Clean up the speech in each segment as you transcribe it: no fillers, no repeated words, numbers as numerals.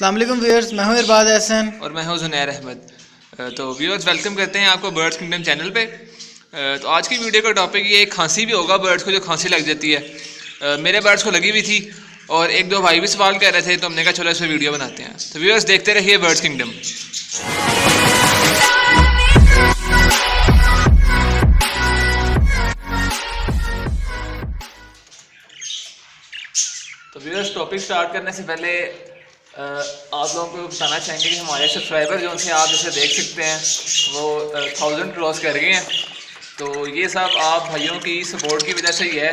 अस्सलाम वालेकुम व्यूअर्स, मैं हूं इरबाज एहसन और मैं हूं ज़ुनैर अहमद। तो व्यूअर्स वेलकम करते हैं आपको बर्ड्स किंगडम चैनल पे। तो आज की वीडियो का टॉपिक ये खांसी भी होगा बर्ड्स को, जो खांसी लग जाती है। मेरे बर्ड्स को लगी हुई थी और एक दो भाई भी सवाल कर रहे थे, तो हमने कहा चलो इस पर वीडियो बनाते हैं। तो व्यूअर्स देखते रहिए बर्ड्स किंगडम। तो व्यूअर्स टॉपिक स्टार्ट करने से पहले आप लोगों को बताना चाहेंगे कि हमारे सब्सक्राइबर जो उनसे आप जैसे देख सकते हैं वो 1000 क्रॉस कर गए हैं। तो ये सब आप भाइयों की सपोर्ट की वजह से ही है।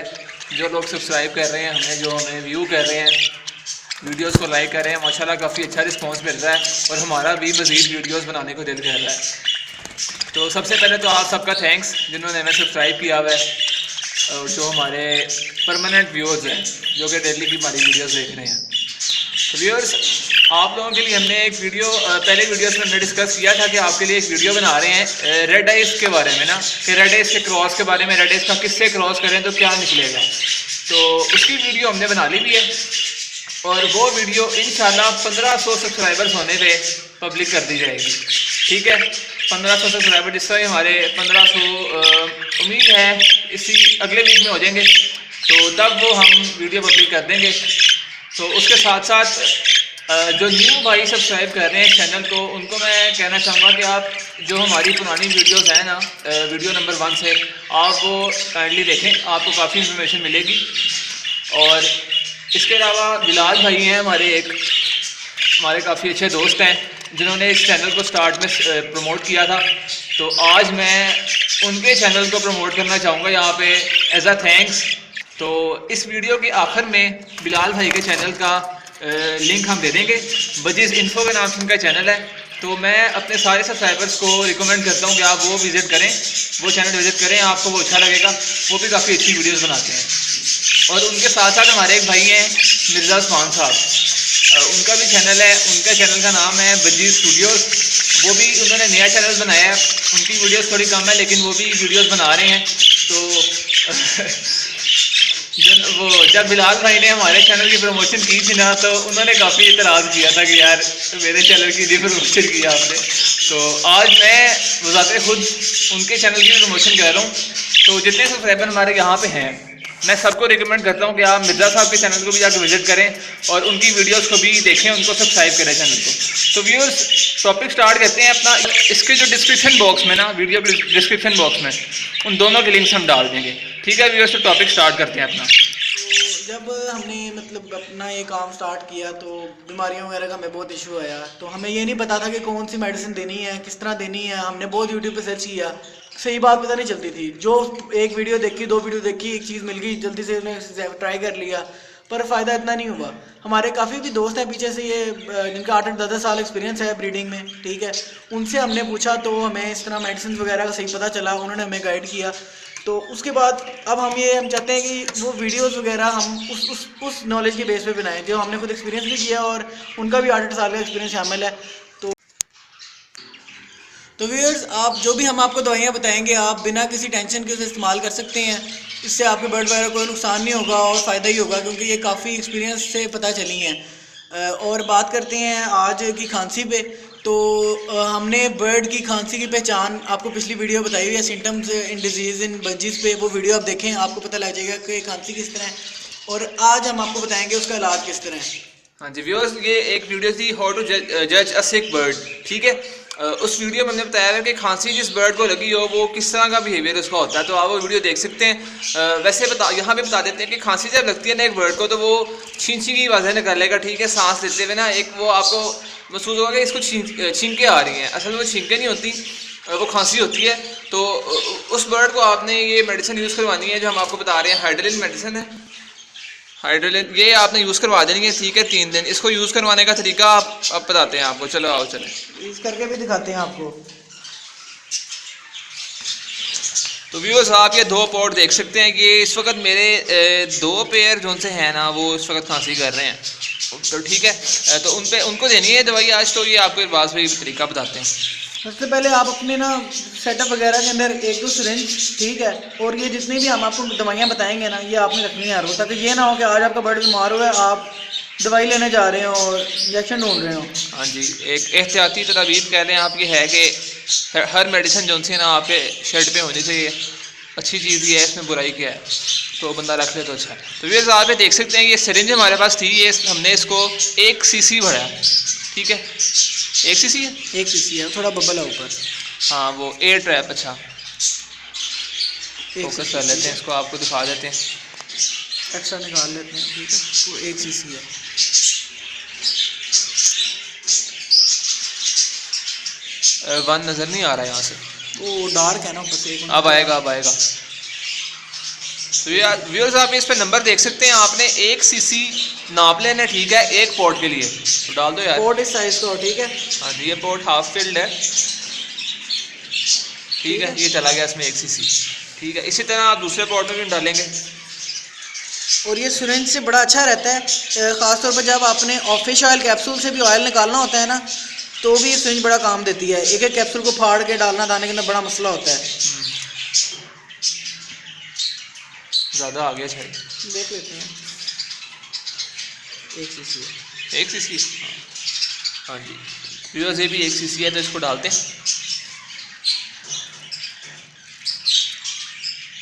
जो लोग सब्सक्राइब कर रहे हैं हमें, जो हमें व्यू कर रहे हैं, वीडियोस को लाइक कर रहे हैं, माशाल्लाह काफ़ी अच्छा रिस्पांस मिल रहा है और हमारा भी मज़ीद वीडियोस बनाने को दिल कर रहा है। तो सबसे पहले तो आप सबका थैंक्स जिन्होंने हमें सब्सक्राइब किया हुआ है और जो हमारे परमानेंट व्यूअर्स हैं जो कि डेली की हमारी वीडियोस देख रहे हैं। तो व्यूअर्स आप लोगों के लिए हमने एक वीडियो पहले वीडियोस में हमने डिस्कस किया था कि आपके लिए एक वीडियो बना रहे हैं रेड आइस के बारे में ना, कि रेड आइस के क्रॉस के बारे में, रेड आइस का किससे क्रॉस करें तो क्या निकलेगा। तो उसकी वीडियो हमने बना ली भी है और वो वीडियो इंशाल्लाह 1500 सब्सक्राइबर्स होने पे पब्लिक कर दी जाएगी। ठीक है, 1500 सब्सक्राइबर जिस तरह हमारे 1500 उम्मीद है इसी अगले वीक में हो जाएंगे, तो तब वो हम वीडियो पब्लिक कर देंगे। तो उसके साथ साथ जो न्यू भाई सब्सक्राइब कर रहे हैं चैनल को, उनको मैं कहना चाहूँगा कि आप जो हमारी पुरानी वीडियोस हैं ना, वीडियो नंबर 1 से आप वो काइंडली देखें, आपको काफ़ी इन्फॉर्मेशन मिलेगी। और इसके अलावा बिलाल भाई हैं हमारे काफ़ी अच्छे दोस्त हैं जिन्होंने इस चैनल को स्टार्ट में प्रमोट किया था। तो आज मैं उनके चैनल को प्रमोट करना चाहूँगा यहाँ पे एज अ थैंक्स। तो इस वीडियो के आखिर में बिलाल भाई के चैनल का लिंक हम दे देंगे। बजीज इन्फो के नाम से उनका चैनल है। तो मैं अपने सारे सब्सक्राइबर्स को रिकमेंड करता हूँ कि आप वो विज़िट करें, वो चैनल विज़िट करें, आपको वो अच्छा लगेगा। वो भी काफ़ी अच्छी वीडियोस बनाते हैं। और उनके साथ साथ हमारे एक भाई हैं मिर्ज़ा उस्मान साहब, उनका भी चैनल है। उनका चैनल का नाम है बजीज स्टूडियोज़। वो भी उन्होंने नया चैनल बनाया है। उनकी वीडियोस थोड़ी कम है लेकिन वो भी वीडियोस बना रहे हैं। तो जब बिलाल भाई ने हमारे चैनल की प्रमोशन की थी ना, तो उन्होंने काफ़ी इतराज़ किया था कि यार मेरे चैनल की भी प्रमोशन की आपने। तो आज मैं बज़ाते खुद उनके चैनल की प्रमोशन कर रहा हूँ। तो जितने सब्सक्राइबर हमारे यहाँ पे हैं, मैं सबको रिकमेंड करता हूँ कि आप मिर्ज़ा साहब के चैनल को भी जाकर विजिट करें और उनकी वीडियोस को भी देखें, उनको सब्सक्राइब करें चैनल को। तो व्यूअर्स टॉपिक स्टार्ट करते हैं अपना। इसके जो डिस्क्रिप्शन बॉक्स में ना, वीडियो डिस्क्रिप्शन बॉक्स में उन दोनों के लिंक्स हम डाल देंगे। ठीक है व्यूअर्स, तो टॉपिक स्टार्ट करते हैं अपना। तो जब हमने अपना ये काम स्टार्ट किया तो बीमारियों वगैरह का हमें बहुत इशू आया। तो हमें ये नहीं पता था कि कौन सी मेडिसिन देनी है, किस तरह देनी है। हमने बहुत यूट्यूब पे सर्च किया, सही बात पता नहीं चलती थी। जो एक वीडियो देखी, 2 वीडियो देखी, एक चीज़ मिल गई, जल्दी से ट्राई कर लिया, पर फ़ायदा इतना नहीं हुआ। हमारे काफ़ी भी दोस्त हैं पीछे से, ये जिनका 8-8, 10-10 साल एक्सपीरियंस है ब्रीडिंग में। ठीक है, उनसे हमने पूछा तो हमें इस तरह मेडिसिन वगैरह का सही पता चला, उन्होंने हमें गाइड किया। तो उसके बाद अब हम चाहते हैं कि वो वीडियोस वगैरह हम उस नॉलेज के बेस पे बनाएं जो हमने खुद एक्सपीरियंस भी किया और उनका भी 8-8 साल का एक्सपीरियंस शामिल है। तो व्यूअर्स, आप जो भी हम आपको दवाइयाँ बताएंगे आप बिना किसी टेंशन के उसे इस्तेमाल कर सकते हैं। इससे आपके बर्ड वगैरह कोई नुकसान नहीं होगा और फ़ायदा ही होगा, क्योंकि ये काफ़ी एक्सपीरियंस से पता चली हैं। और बात करते हैं आज की खांसी पे। तो हमने बर्ड की खांसी की पहचान आपको पिछली वीडियो बताई हुई है, symptoms in disease in budgies पे। वो वीडियो आप देखें, आपको पता लग जाएगा कि खांसी किस तरह है। और आज हम आपको बताएंगे उसका इलाज किस तरह है। हाँ जी व्यूअर्स, ये एक वीडियो थी हाउ टू जज अ सिक बर्ड। ठीक है, उस वीडियो में हमने बताया है कि खांसी जिस बर्ड को लगी हो वो किस तरह का बिहेवियर उसका होता है। तो आप वो वीडियो देख सकते हैं। वैसे यहाँ पे बता देते हैं कि खांसी जब लगती है ना एक बर्ड को, तो वो छींची की आवाज़ें निकालेगा। ठीक है, सांस लेते हुए ना एक वो आपको महसूस होगा कि इसको छींके आ रही हैं। असल में वो छींके नहीं होती, वो खांसी होती है। तो उस बर्ड को आपने ये मेडिसिन यूज़ करवानी है जो हम आपको बता रहे हैं। हाइड्रोलिन मेडिसिन है, हाइड्रोलिन, ये आपने यूज़ करवा देनी है। ठीक है, 3 दिन। इसको यूज़ करवाने का तरीका आप बताते हैं आपको। चलो आओ चलें, यूज़ करके भी दिखाते हैं आपको। तो व्यूअर्स आप ये 2 पॉट देख सकते हैं कि इस वक्त मेरे 2 पेयर जो से हैं ना, वो इस वक्त खांसी कर रहे हैं। तो ठीक है, तो उनको देनी है दवाई आज। तो ये आपको इरबाज भाई तरीका बताते हैं। सबसे पहले आप अपने ना सेटअप वगैरह के अंदर 1-2 सिरिंज, ठीक है, और ये जितनी भी हम आपको दवाइयाँ बताएंगे ना, ये आपने रखनी है हर रोज़, ताकि ये ना हो कि आज आपका बर्ड बीमार हुआ है, आप दवाई लेने जा रहे हो और इंजेक्शन ढूंढ रहे हो। हाँ जी, एक एहतियाती तदाबीर कह लें आप, ये है कि हर मेडिसिन जो सी ना आपके शेड पे होनी चाहिए। अच्छी चीज़ ये है, इसमें बुराई क्या है, तो बंदा रख ले तो अच्छा है। तो ये आप देख सकते हैं ये सिरिंज हमारे पास थी, ये हमने इसको 1 cc भरा, ठीक है 1 cc है, 1 cc है, थोड़ा बबल है ऊपर। हाँ वो एयर ट्रैप, अच्छा 1 फोकस कर लेते हैं इसको, आपको दिखा देते हैं। एक्स्ट्रा निकाल लेते हैं, ठीक है। वो 1 cc है। वन नज़र नहीं आ रहा है यहाँ से, वो डार्क है ना ऊपर से। अब आएगा, अब आएगा। तो ये व्यूअर्स आप इस पे नंबर देख सकते हैं, आपने 1 cc नाप लेना, ठीक है, एक पोर्ट के लिए। तो डाल दो यार, पोर्ट इस साइज का हो, ठीक है। हाँ जी, ये पोर्ट हाफ फिल्ड है, ठीक है, ये चला गया इसमें 1 cc, ठीक है। इसी तरह आप दूसरे पोर्ट में भी डालेंगे। और ये सिरिंज से बड़ा अच्छा रहता है, ख़ासतौर पर जब आपने ऑफिस ऑयल कैप्सूल से भी ऑयल निकालना होता है ना, तो भी ये सिरिंज बड़ा काम देती है। एक एक कैप्सूल को फाड़ के डालना दाने के अंदर बड़ा मसला होता है। ज़्यादा आ गया शायद, देख लेते हैं। 1 cc है। 1 cc, हाँ जी व्यूअर्स ये भी 1 cc है, तो इसको डालते हैं,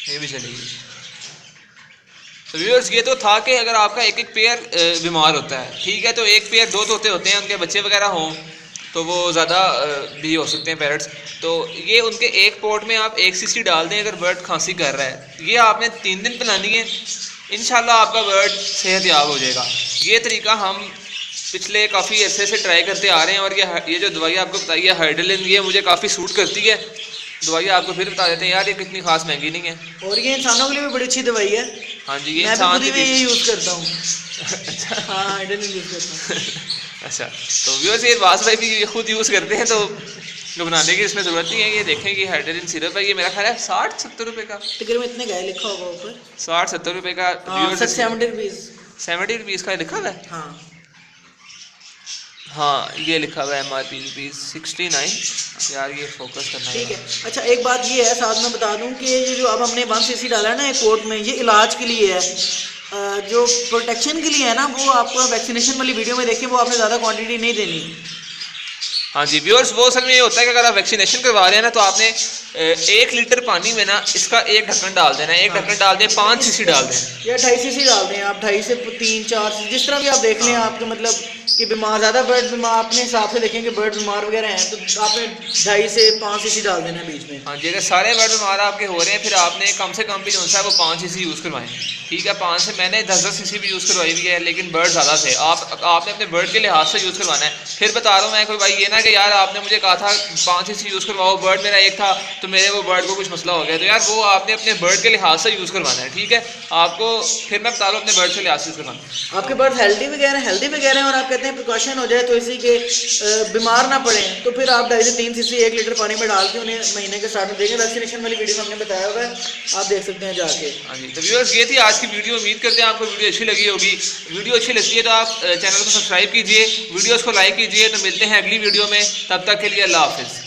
ये भी चलेगी। तो व्यूअर्स ये तो था कि अगर आपका एक एक पेयर बीमार होता है, ठीक है, तो एक पेयर 2 तोते होते हैं, उनके बच्चे वगैरह हों तो वो ज़्यादा भी हो सकते हैं पैरट्स, तो ये उनके एक पोर्ट में आप 1 cc डाल दें अगर बर्ड खांसी कर रहा है। ये आपने 3 दिन पिलानी है, इंशाल्लाह आपका बर्ड सेहतयाब हो जाएगा। ये तरीका हम पिछले काफ़ी अरसे से ट्राई करते आ रहे हैं, और ये जो दवाई आपको बताई है हाइड्रोलिन, ये मुझे काफ़ी सूट करती है। दवाई आपको फिर बता देते हैं यार, ये कितनी खास महंगी नहीं है, और ये इंसानों के लिए भी बड़ी अच्छी दवाई है। हाँ जी, ये मैं इंसान भी ये यूज़ करता हूँ। अच्छा, हाँ हाइड्रोलिन यूज़ करता हूँ। अच्छा, तो व्यूअर्स ये वास भाई भी खुद यूज़ करते हैं, तो घबराने की इसमें ज़रूरत नहीं है। ये देखें कि हाइड्रोलिन सिरप है, ये मेरा ख्याल है 60-70 रुपये का, तकरीबन इतने का लिखा होगा ऊपर, 60-70 रुपये का। 70 रुपीज़ का लिखा हुआ है। हाँ हाँ, ये लिखा हुआ है MRP रुपीज़ 69। यार ये फोकस करना है, ठीक है। अच्छा एक बात ये है, साथ में बता दूं कि ये जो अब हमने 1 cc डाला है ना एक पोर्ट में, ये इलाज के लिए है, जो प्रोटेक्शन के लिए है ना, वो आपको वैक्सीनेशन वाली वीडियो में देखें, वो आपने ज़्यादा क्वांटिटी नहीं देनी। हाँ जी व्यूअर्स, वो असल में ये होता है कि अगर आप वैक्सीनेशन करवा रहे हैं ना, तो आपने 1 लीटर पानी में ना इसका एक ढक्कन डाल देना है, एक ढक्कन डाल दें, 5 cc डाल दें या 2.5 cc डाल दें आप, 2.5 से 3-4 जिस तरह भी आप देख लें आपके, मतलब कि बीमार ज़्यादा बर्ड बीमार अपने हिसाब से देखेंगे, बर्ड बीमार वगैरह हैं तो आपने 2.5 से 5 cc डाल देना है बीच में। हाँ जी, अगर सारे बर्ड बीमार आपके हो रहे हैं, फिर आपने कम से कम भी जो है वो 5 cc यूज़ करवाएं, ठीक है। 5 से मैंने 10-10 cc भी यूज़ करवाई हुई है, लेकिन बर्ड ज़्यादा थे, आपने अपने बर्ड के लिहाज से यूज़ करवाना है। फिर बता रहा हूँ मैं कोई भाई ये ना कि यार आपने मुझे कहा था 5 cc यूज़ करवाओ, बर्ड मेरा एक था तो मेरे वो बर्ड को कुछ मसला हो गया, तो यार वो आपने अपने बर्ड के लिहाज से यूज़ करवाना है, ठीक है। आपको फिर मैं बता रहा हूँ अपने बर्ड के लिहाज से यूज़ करवाना। आपके बर्ड हेल्दी वगैरह हैं और आप कहते हैं प्रिकॉशन हो जाए तो इसी के बीमार ना पड़े, तो फिर आप 2.5 से 3 cc 1 लीटर पानी में डाल के उन्हें महीने के स्टार्ट में देंगे। वैक्सीनेशन वाली वीडियो में हमने बताया हुआ है, आप देख सकते हैं जाके। हाँ जी, तो व्यूअर्स ये थी आज की वीडियो, उम्मीद करते हैं आपको वीडियो अच्छी लगी होगी। वीडियो अच्छी लगती है तो आप चैनल को सब्सक्राइब कीजिए, वीडियोज़ को लाइक कीजिए। तो मिलते हैं अगली वीडियो में, तब तक के लिए अल्लाह हाफिज़।